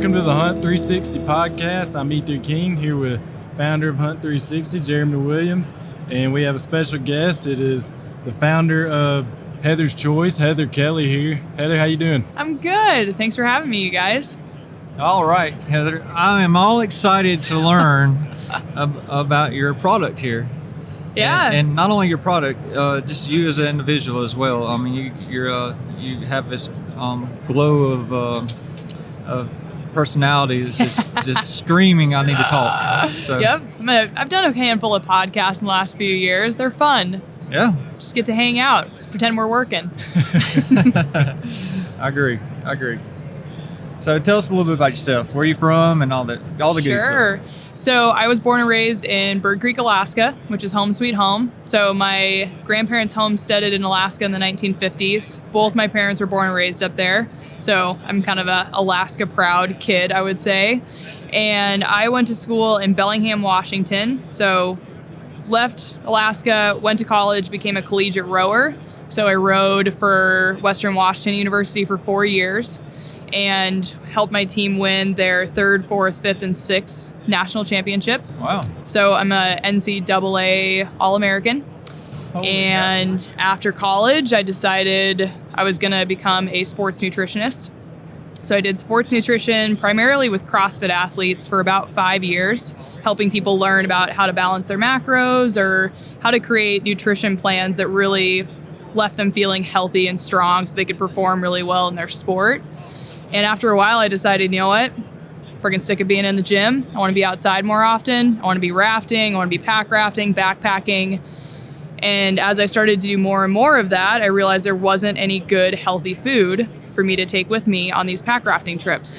Welcome to the Hunt360 podcast. I'm Ethan King here with founder of Hunt360, Jeremy Williams, and we have a special guest. It is the founder of Heather's Choice, Heather Kelly here. Heather, how you doing? I'm good. Thanks for having me, you guys. All right, Heather. I am all excited to learn about your product here. Yeah. And not only your product, just you as an individual as well. I mean, you have this glow of personality that's just screaming, I need to talk. So, Yep. I've done a handful of podcasts in the last few years. They're fun. Yeah. Just get to hang out. Just pretend we're working. I agree. So tell us a little bit about yourself. Where are you from and all the good stuff. Sure. So I was born and raised in Bird Creek, Alaska, which is home sweet home. So my grandparents homesteaded in Alaska in the 1950s. Both my parents were born and raised up there. So I'm kind of a Alaska proud kid, I would say. And I went to school in Bellingham, Washington. So left Alaska, went to college, became a collegiate rower. So I rowed for Western Washington University for 4 years and helped my team win their 3rd, 4th, 5th, and 6th national championship. Wow. So I'm a NCAA All-American. And after college, I decided I was going to become a sports nutritionist. So I did sports nutrition primarily with CrossFit athletes for about 5 years, helping people learn about how to balance their macros or how to create nutrition plans that really left them feeling healthy and strong so they could perform really well in their sport. And after a while, I decided, you know what? Freaking sick of being in the gym. I want to be outside more often. I want to be rafting. I want to be pack rafting, backpacking. And as I started to do more and more of that, I realized there wasn't any good, healthy food for me to take with me on these pack rafting trips.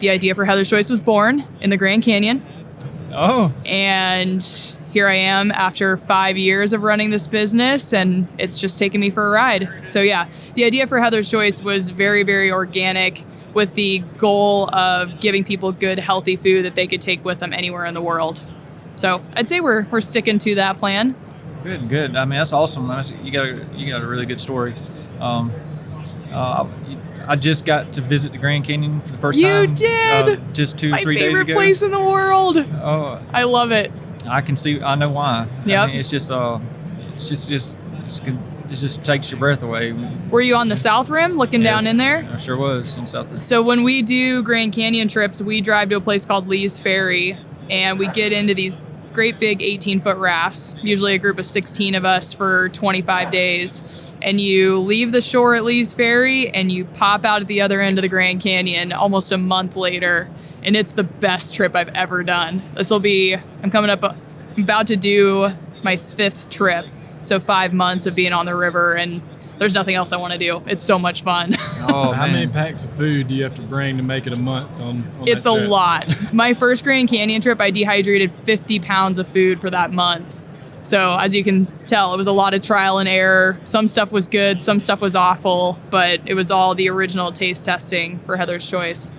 The idea for Heather's Choice was born in the Grand Canyon. Oh. And here I am after 5 years of running this business, and it's just taken me for a ride. So yeah, the idea for Heather's Choice was very, very organic with the goal of giving people good, healthy food that they could take with them anywhere in the world. So I'd say we're sticking to that plan. Good. I mean, that's awesome. You got a really good story. I just got to visit the Grand Canyon for the first time. You did? Just 2-3 days ago. My favorite place in the world. Oh, I love it. I know why. Yep. I mean, it just takes your breath away. Were you on the South Rim looking down in there? I sure was in South Rim. So when we do Grand Canyon trips, we drive to a place called Lee's Ferry, and we get into these great big 18-foot rafts, usually a group of 16 of us for 25 days. And you leave the shore at Lee's Ferry and you pop out at the other end of the Grand Canyon almost a month later. And it's the best trip I've ever done. I'm about to do my 5th trip. So 5 months of being on the river, and there's nothing else I want to do. It's so much fun. So how many packs of food do you have to bring to make it a month on It's that a trip? lot. My first Grand Canyon trip, I dehydrated 50 pounds of food for that month. So as you can tell, it was a lot of trial and error. Some stuff was good, some stuff was awful, but it was all the original taste testing for Heather's Choice.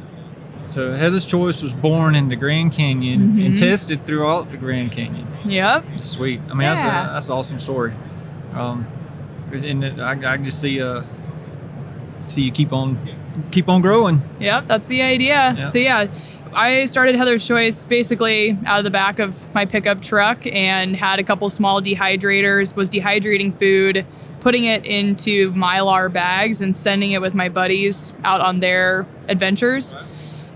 So Heather's Choice was born in the Grand Canyon and tested throughout the Grand Canyon. Yep. Sweet. I mean, Yeah. that's an awesome story. And I just see you keep on growing. Yep, that's the idea. Yeah. So yeah, I started Heather's Choice basically out of the back of my pickup truck and had a couple small dehydrators, was dehydrating food, putting it into Mylar bags and sending it with my buddies out on their adventures.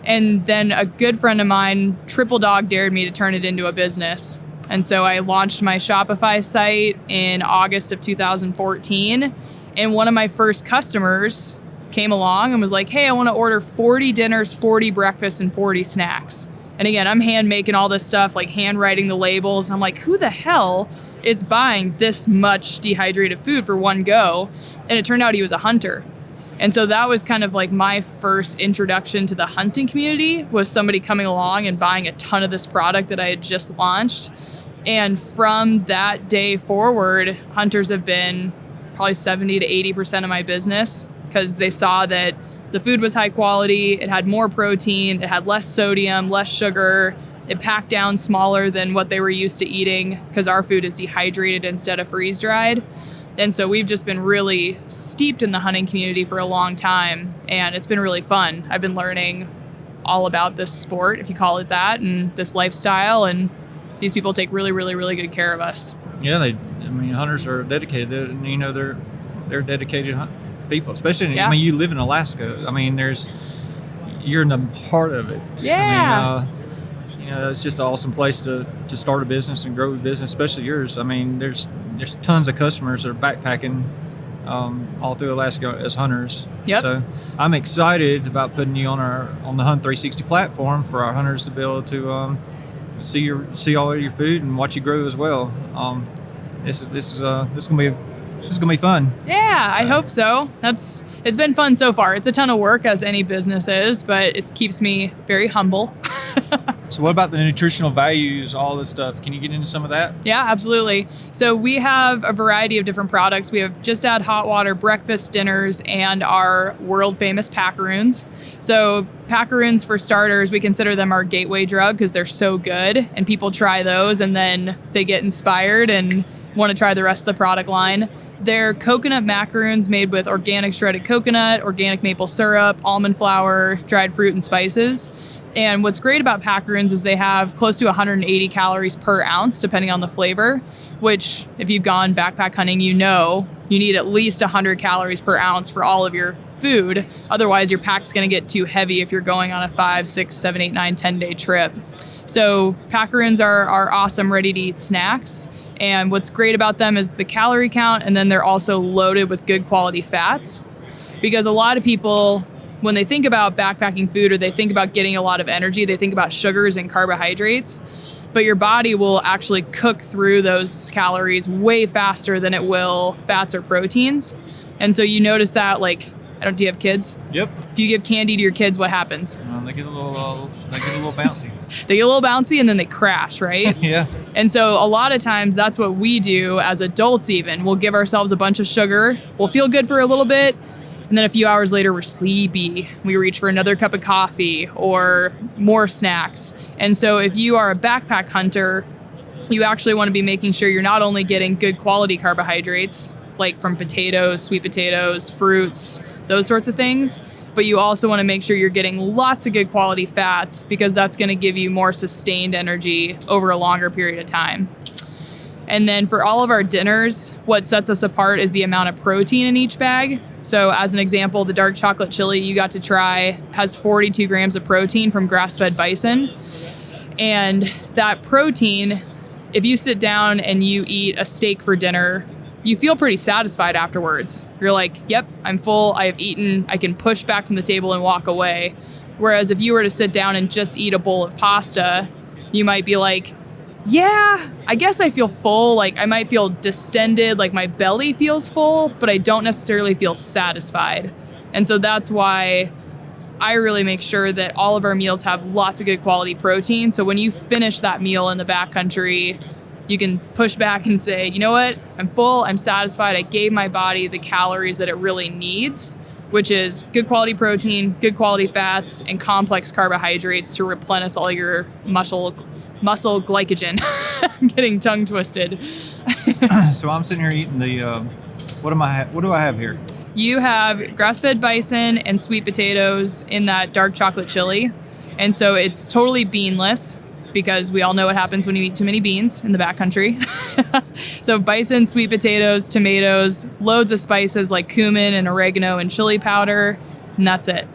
And then a good friend of mine triple dog dared me to turn it into a business. And so I launched my Shopify site in August of 2014. And one of my first customers came along and was like, hey, I want to order 40 dinners, 40 breakfasts, and 40 snacks. And again, I'm hand making all this stuff, like hand writing the labels. And I'm like, who the hell is buying this much dehydrated food for one go? And it turned out he was a hunter. And so that was kind of like my first introduction to the hunting community, was somebody coming along and buying a ton of this product that I had just launched. And from that day forward, hunters have been probably 70 to 80% of my business, because they saw that the food was high quality, it had more protein, it had less sodium, less sugar, it packed down smaller than what they were used to eating, because our food is dehydrated instead of freeze-dried. And so we've just been really steeped in the hunting community for a long time, and it's been really fun. I've been learning all about this sport, if you call it that, and this lifestyle. And these people take really, really, really good care of us. Yeah, hunters are dedicated. They're dedicated people, especially. Yeah. You live in Alaska. You're in the heart of it. Yeah. It's just an awesome place to start a business and grow a business, especially yours. There's tons of customers that are backpacking all through Alaska as hunters. Yep. So I'm excited about putting you on the Hunt360 platform for our hunters to be able to see all of your food and watch you grow as well. This is gonna be fun. Yeah, I hope so. It's been fun so far. It's a ton of work, as any business is, but it keeps me very humble. So what about the nutritional values, all this stuff? Can you get into some of that? Yeah, absolutely. So we have a variety of different products. We have just add hot water breakfast, dinners, and our world famous packaroons. So packaroons, for starters, we consider them our gateway drug because they're so good, and people try those and then they get inspired and want to try the rest of the product line. They're coconut macaroons made with organic shredded coconut, organic maple syrup, almond flour, dried fruit, and spices. And what's great about packaroons is they have close to 180 calories per ounce, depending on the flavor, which if you've gone backpack hunting, you need at least 100 calories per ounce for all of your food. Otherwise, your pack's going to get too heavy if you're going on a 5, 6, 7, 8, 9, 10-day trip. So packaroons are awesome, ready-to-eat snacks. And what's great about them is the calorie count, and then they're also loaded with good quality fats. Because a lot of people, when they think about backpacking food or they think about getting a lot of energy, they think about sugars and carbohydrates. But your body will actually cook through those calories way faster than it will fats or proteins. And so you notice that, do you have kids? Yep. If you give candy to your kids, what happens? They get a little bouncy. They get a little bouncy and then they crash, right? Yeah. And so a lot of times that's what we do as adults even. We'll give ourselves a bunch of sugar. We'll feel good for a little bit. And then a few hours later, we're sleepy. We reach for another cup of coffee or more snacks. And so if you are a backpack hunter, you actually want to be making sure you're not only getting good quality carbohydrates, like from potatoes, sweet potatoes, fruits, those sorts of things, but you also want to make sure you're getting lots of good quality fats because that's going to give you more sustained energy over a longer period of time. And then for all of our dinners, what sets us apart is the amount of protein in each bag. So as an example, the dark chocolate chili you got to try has 42 grams of protein from grass-fed bison. And that protein, if you sit down and you eat a steak for dinner, you feel pretty satisfied afterwards. You're like, yep, I'm full, I have eaten, I can push back from the table and walk away. Whereas if you were to sit down and just eat a bowl of pasta, you might be like, yeah, I guess I feel full. I might feel distended, my belly feels full, but I don't necessarily feel satisfied. And so that's why I really make sure that all of our meals have lots of good quality protein. So when you finish that meal in the backcountry, you can push back and say, you know what? I'm full, I'm satisfied. I gave my body the calories that it really needs, which is good quality protein, good quality fats, and complex carbohydrates to replenish all your muscle glycogen. I'm getting tongue twisted. So I'm sitting here eating what do I have here? You have grass-fed bison and sweet potatoes in that dark chocolate chili. And so it's totally beanless because we all know what happens when you eat too many beans in the backcountry. So bison, sweet potatoes, tomatoes, loads of spices like cumin and oregano and chili powder, and that's it.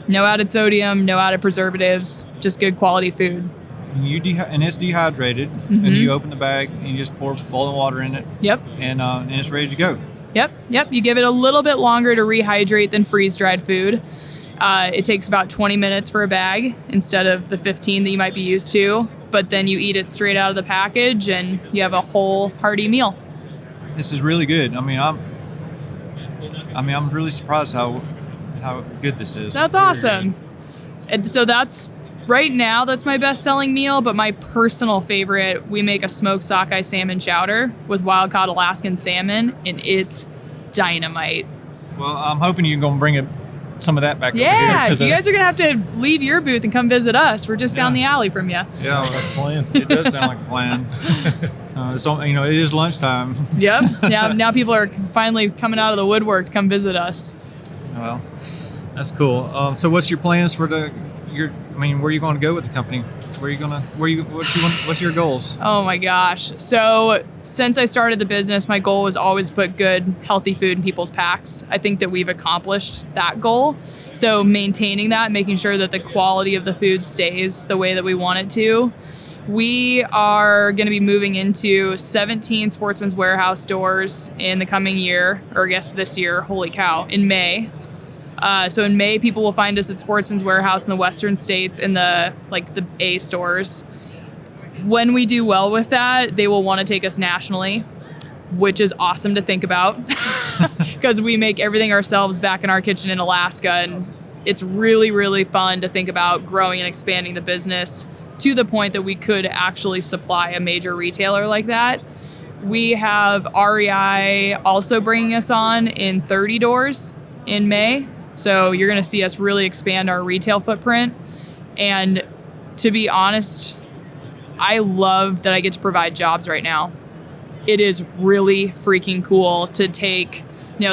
No added sodium, no added preservatives, just good quality food. And it's dehydrated, and you open the bag and you just pour boiling water in it. Yep. And it's ready to go. Yep. You give it a little bit longer to rehydrate than freeze-dried food. It takes about 20 minutes for a bag instead of the 15 that you might be used to. But then you eat it straight out of the package and you have a whole hearty meal. This is really good. I'm really surprised how good this is. That's awesome. And so right now, that's my best-selling meal, but my personal favorite, we make a smoked sockeye salmon chowder with wild-caught Alaskan salmon, and it's dynamite. Well, I'm hoping you're going to bring some of that back over here. Yeah, you guys are going to have to leave your booth and come visit us. We're just down the alley from you. Yeah, like a plan. It does sound like a plan. It is lunchtime. Yep. Now people are finally coming out of the woodwork to come visit us. Well, that's cool. So what's your plans for where are you going to go with the company? What's your goals? Oh my gosh. So since I started the business, my goal was always put good, healthy food in people's packs. I think that we've accomplished that goal. So maintaining that, making sure that the quality of the food stays the way that we want it to. We are going to be moving into 17 Sportsman's Warehouse stores in the coming year, or I guess this year, holy cow, in May. So in May, people will find us at Sportsman's Warehouse in the Western states in the A stores. When we do well with that, they will want to take us nationally, which is awesome to think about because we make everything ourselves back in our kitchen in Alaska. And it's really, really fun to think about growing and expanding the business to the point that we could actually supply a major retailer like that. We have REI also bringing us on in 30 doors in May. So you're going to see us really expand our retail footprint. And to be honest, I love that I get to provide jobs right now. It is really freaking cool to take,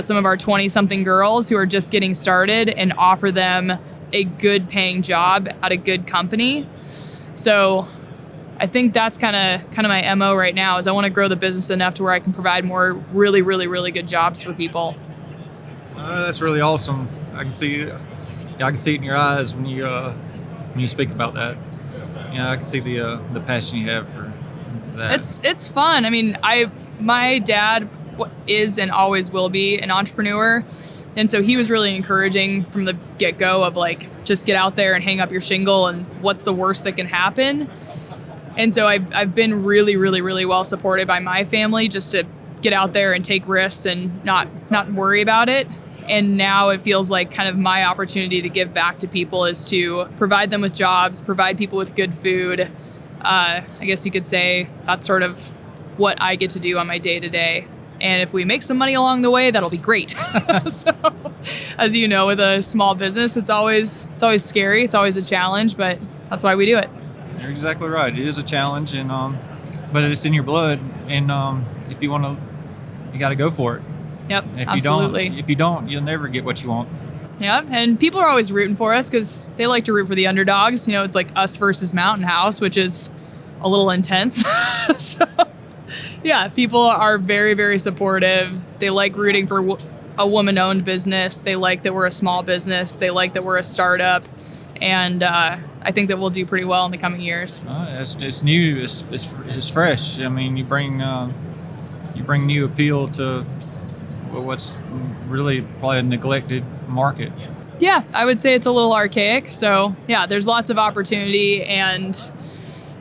some of our 20-something girls who are just getting started and offer them a good paying job at a good company. So I think that's kind of my MO right now is I want to grow the business enough to where I can provide more really, really, really good jobs for people. That's really awesome. I can see it in your eyes when you speak about that. I can see the passion you have for that. It's fun. I mean, my dad is and always will be an entrepreneur. And so he was really encouraging from the get-go of just get out there and hang up your shingle and what's the worst that can happen. And so I've been really, really, really well supported by my family just to get out there and take risks and not worry about it. And now it feels like kind of my opportunity to give back to people is to provide them with jobs, provide people with good food. I guess you could say that's sort of what I get to do on my day-to-day. And if we make some money along the way, that'll be great. So, as you know, with a small business, it's always scary. It's always a challenge, but that's why we do it. You're exactly right. It is a challenge, and but it's in your blood. And if you want to, you got to go for it. Yep, absolutely. If you don't, you'll never get what you want. Yeah, and people are always rooting for us because they like to root for the underdogs. It's like us versus Mountain House, which is a little intense. So. Yeah, people are very, very supportive. They like rooting for a woman-owned business. They like that we're a small business. They like that we're a startup. And I think that we'll do pretty well in the coming years. It's new. It's fresh. I mean, you bring new appeal to what's really probably a neglected market. Yeah, I would say it's a little archaic. So, yeah, there's lots of opportunity, and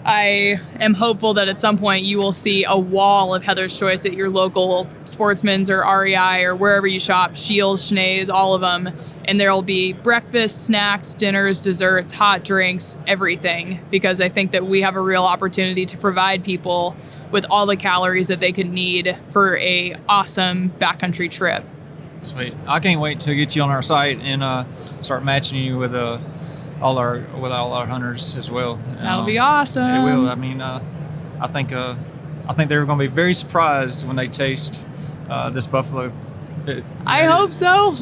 I am hopeful that at some point you will see a wall of Heather's Choice at your local Sportsman's or REI or wherever you shop, Scheels, Schnee's, all of them. And there will be breakfast, snacks, dinners, desserts, hot drinks, everything. Because I think that we have a real opportunity to provide people with all the calories that they could need for a awesome backcountry trip. Sweet. I can't wait to get you on our site and start matching you with all our hunters as well. That'll be awesome. It will. I mean, I think they're going to be very surprised when they taste this buffalo. I hope so.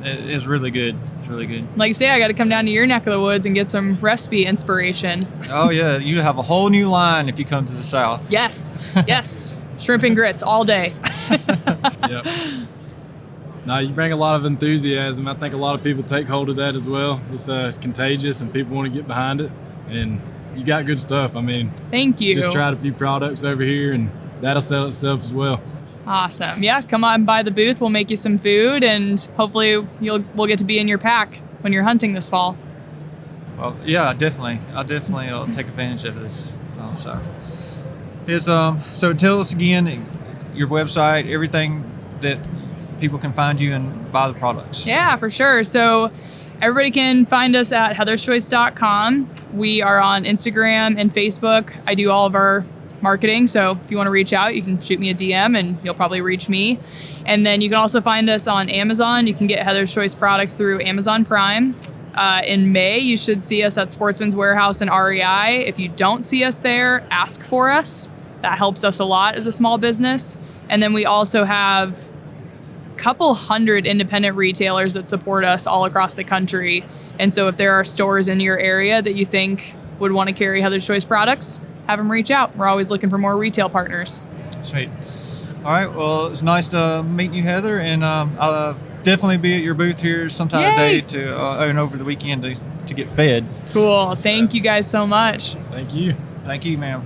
It's really good. It's really good. Like you say, I got to come down to your neck of the woods and get some recipe inspiration. Oh yeah, you have a whole new line if you come to the South. Yes, yes, shrimp and grits all day. Yep. No, you bring a lot of enthusiasm. I think a lot of people take hold of that as well. It's contagious, and people want to get behind it. And you got good stuff. I mean, thank you. Just tried a few products over here, and that'll sell itself as well. Awesome. Yeah, come on by the booth. We'll make you some food, and hopefully we'll get to be in your pack when you're hunting this fall. Well, yeah, definitely. I'll take advantage of this. So tell us again your website, everything that people can find you and buy the products. Yeah, for sure. So everybody can find us at heatherschoice.com. We are on Instagram and Facebook. I do all of our marketing, so if you want to reach out, you can shoot me a DM and you'll probably reach me. And then you can also find us on Amazon. You can get Heather's Choice products through Amazon Prime. In May, you should see us at Sportsman's Warehouse and REI. If you don't see us there, ask for us. That helps us a lot as a small business. And then we also have couple hundred independent retailers that support us all across the country. And so if there are stores in your area that you think would want to carry Heather's Choice products, have them reach out. We're always looking for more retail partners. Sweet. All right. Well, it's nice to meet you, Heather, and I'll definitely be at your booth here sometime Yay! today and over the weekend to get fed. Cool. Thank you guys so much. Thank you. Thank you, ma'am.